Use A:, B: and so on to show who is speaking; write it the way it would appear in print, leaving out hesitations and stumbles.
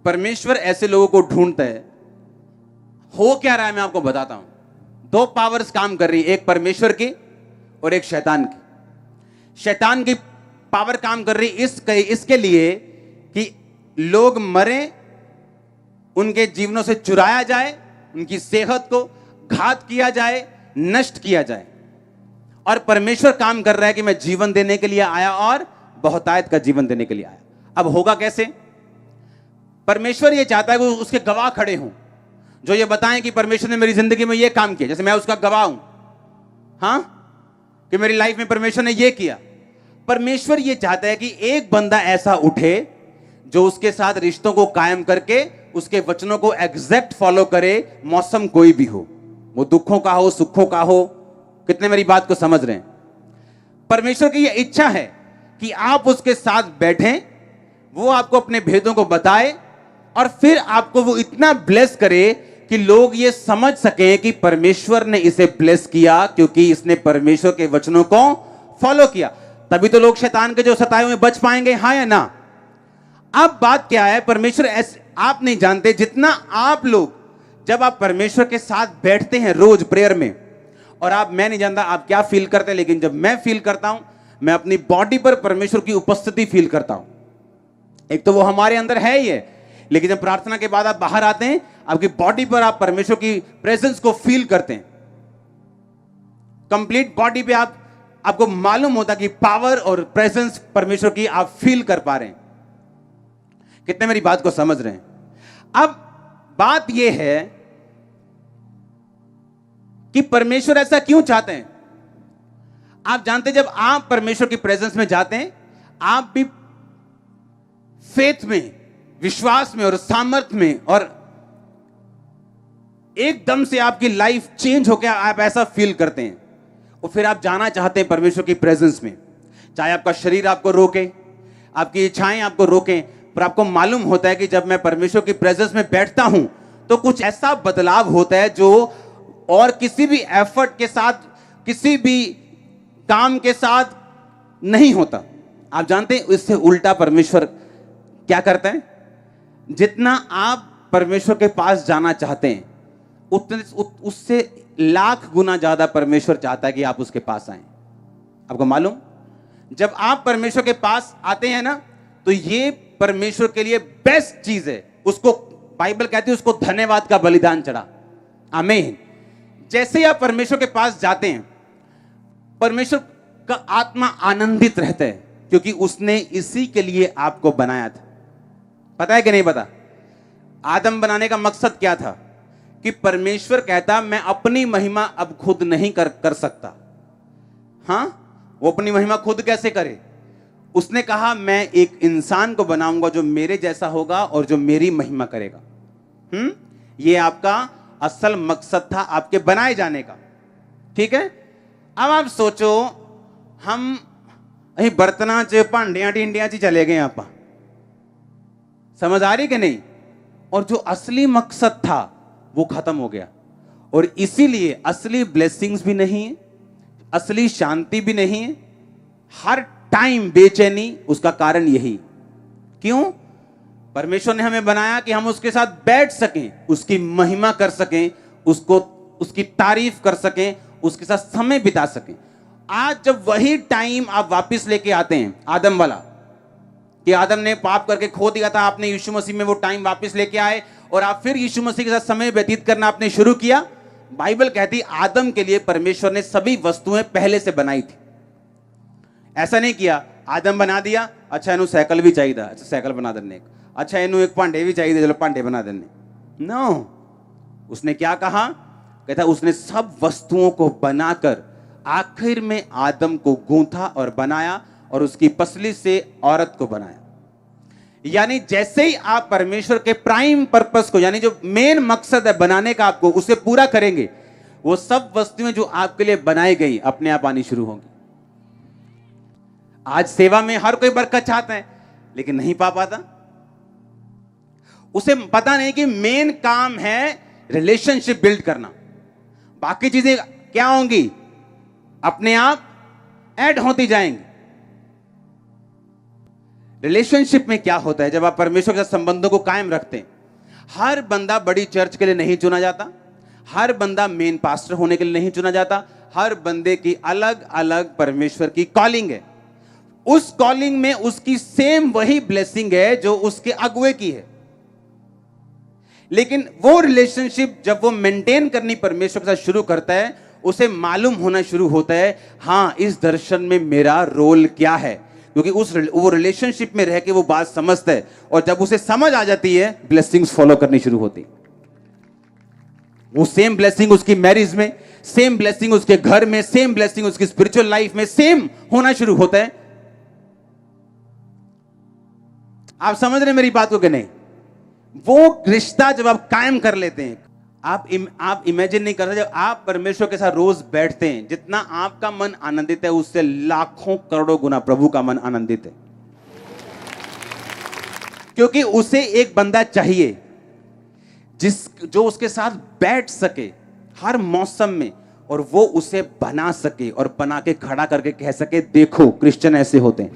A: परमेश्वर ऐसे लोगों को ढूंढता है। हो क्या रहा है मैं आपको बताता हूं। दो पावर्स काम कर रही है, एक परमेश्वर की और एक शैतान की। शैतान की पावर काम कर रही इसके लिए कि लोग मरें, उनके जीवनों से चुराया जाए, उनकी सेहत को घात किया जाए, नष्ट किया जाए। और परमेश्वर काम कर रहा है कि मैं जीवन देने के लिए आया और बहुतायत का जीवन देने के लिए आया। अब होगा कैसे? परमेश्वर ये चाहता है कि उसके गवाह खड़े हों, जो ये बताएं कि परमेश्वर ने मेरी जिंदगी में ये काम किया, जैसे मैं उसका गवाह हूं, हां, कि मेरी लाइफ में परमेश्वर ने ये किया। परमेश्वर ये चाहता है कि एक बंदा ऐसा उठे जो उसके साथ रिश्तों को कायम करके उसके वचनों को एग्जैक्ट फॉलो करे, मौसम कोई भी हो, वो दुखों का हो, सुखों का हो। कितने मेरी बात को समझ रहे हैं? परमेश्वर की यह इच्छा है कि आप उसके साथ बैठें, वो आपको अपने भेदों को बताए और फिर आपको वो इतना ब्लेस करे कि लोग ये समझ सकें कि परमेश्वर ने इसे ब्लेस किया क्योंकि इसने परमेश्वर के वचनों को फॉलो किया। तभी तो लोग शैतान के जो सताए हुए बच पाएंगे, हाँ या ना? अब बात क्या है, परमेश्वर ऐसे आप नहीं जानते जितना आप लोग, जब आप परमेश्वर के साथ बैठते हैं रोज प्रेयर में, और मैं नहीं जानता आप क्या फील करते हैं, लेकिन जब मैं फील करता हूं, मैं अपनी बॉडी पर परमेश्वर की उपस्थिति फील करता हूं। एक तो वो हमारे अंदर है ही है, लेकिन जब प्रार्थना के बाद आप बाहर आते हैं, आपकी बॉडी पर आप परमेश्वर की प्रेजेंस को फील करते हैं। कंप्लीट बॉडी पे आपको मालूम होता कि पावर और प्रेजेंस परमेश्वर की आप फील कर पा रहे हैं। कितने मेरी बात को समझ रहे हैं? अब बात यह है कि परमेश्वर ऐसा क्यों चाहते हैं। आप जानते हैं, जब आप परमेश्वर की प्रेजेंस में जाते हैं, आप भी फेथ में, विश्वास में और सामर्थ्य में, और एकदम से आपकी लाइफ चेंज हो गया, आप ऐसा फील करते हैं। और फिर आप जाना चाहते हैं परमेश्वर की प्रेजेंस में, चाहे आपका शरीर आपको रोके, आपकी इच्छाएं आपको रोकें, पर आपको मालूम होता है कि जब मैं परमेश्वर की प्रेजेंस में बैठता हूं तो कुछ ऐसा बदलाव होता है जो और किसी भी एफर्ट के साथ, किसी भी काम के साथ नहीं होता। आप जानते हैं, इससे उल्टा परमेश्वर क्या करता है? जितना आप परमेश्वर के पास जाना चाहते हैं, उतने उससे लाख गुना ज्यादा परमेश्वर चाहता है कि आप उसके पास आए। आपको मालूम, जब आप परमेश्वर के पास आते हैं ना, तो ये परमेश्वर के लिए बेस्ट चीज है। उसको बाइबल कहती है, उसको धन्यवाद का बलिदान चढ़ा। आमीन। जैसे ही आप परमेश्वर के पास जाते हैं, परमेश्वर का आत्मा आनंदित रहता है, क्योंकि उसने इसी के लिए आपको बनाया था। पता है कि नहीं पता? आदम बनाने का मकसद क्या था? कि परमेश्वर कहता, मैं अपनी महिमा अब खुद नहीं कर सकता। हां, वो अपनी महिमा खुद कैसे करे? उसने कहा, मैं एक इंसान को बनाऊंगा जो मेरे जैसा होगा और जो मेरी महिमा करेगा। ये आपका असल मकसद था आपके बनाए जाने का। ठीक है? अब आप सोचो, हम अही बर्तना च भांडिया टिंडिया च चले गए, आप समझ आ रही कि नहीं? और जो असली मकसद था वो खत्म हो गया। और इसीलिए असली ब्लेसिंग्स भी नहीं है, असली शांति भी नहीं है, हर टाइम बेचैनी। उसका कारण यही। क्यों? परमेश्वर ने हमें बनाया कि हम उसके साथ बैठ सकें, उसकी महिमा कर सकें, उसकी तारीफ कर सकें, उसके साथ समय बिता सकें। आज जब वही टाइम आप वापस लेके आते हैं, आदम वाला, कि आदम ने पाप करके खो दिया था, आपने यीशु मसीह में वो टाइम वापस लेके आए और आप फिर यीशु मसीह के साथ समय व्यतीत करना आपने शुरू किया। बाइबल कहती, आदम के लिए परमेश्वर ने सभी वस्तुएं पहले से बनाई थी। ऐसा नहीं किया, आदम बना दिया, अच्छा इन्हों साइकिल भी चाहिए, अच्छा साइकिल बना देने, अच्छा इन्हों एक भांडे भी चाहिए, चलो भांडे बना देने। नो, उसने क्या कहा? कहता उसने सब वस्तुओं को बनाकर आखिर में आदम को गूंथा और बनाया और उसकी पसली से औरत को बनाया। यानी जैसे ही आप परमेश्वर के प्राइम पर्पस को, यानी जो मेन मकसद है बनाने का आपको, उसे पूरा करेंगे, वो सब वस्तुएं जो आपके लिए बनाई गई अपने आप आनी शुरू होंगी। आज सेवा में हर कोई बरकत चाहता है, लेकिन नहीं पा पाता। उसे पता नहीं कि मेन काम है रिलेशनशिप बिल्ड करना। बाकी चीजें क्या होंगी? अपने आप ऐड होती जाएंगी। रिलेशनशिप में क्या होता है जब आप परमेश्वर के साथ संबंधों को कायम रखते हैं? हर बंदा बड़ी चर्च के लिए नहीं चुना जाता, हर बंदा मेन पास्टर होने के लिए नहीं चुना जाता। हर बंदे की अलग अलग परमेश्वर की कॉलिंग है। उस कॉलिंग में उसकी सेम वही ब्लेसिंग है जो उसके अगुए की है, लेकिन वो रिलेशनशिप जब वो मेंटेन करनी परमेश्वर के साथ शुरू करता है, उसे मालूम होना शुरू होता है, हां इस दर्शन में मेरा रोल क्या है, क्योंकि वो रिलेशनशिप में रह के वो बात समझता है। और जब उसे समझ आ जाती है, ब्लेसिंग्स फॉलो करनी शुरू होती। वो सेम ब्लेसिंग उसकी मैरिज में, सेम ब्लेसिंग उसके घर में, सेम ब्लेसिंग उसकी स्पिरिचुअल लाइफ में सेम होना शुरू होता है। आप समझ रहे हैं मेरी बात को कि नहीं? वो रिश्ता जब आप कायम कर लेते हैं, आप इमेजिन नहीं कर सकते, जब आप परमेश्वर के साथ रोज बैठते हैं, जितना आपका मन आनंदित है उससे लाखों करोड़ों गुना प्रभु का मन आनंदित है। क्योंकि उसे एक बंदा चाहिए जो उसके साथ बैठ सके हर मौसम में, और वो उसे बना सके और बना के खड़ा करके कह सके, देखो क्रिश्चियन ऐसे होते हैं।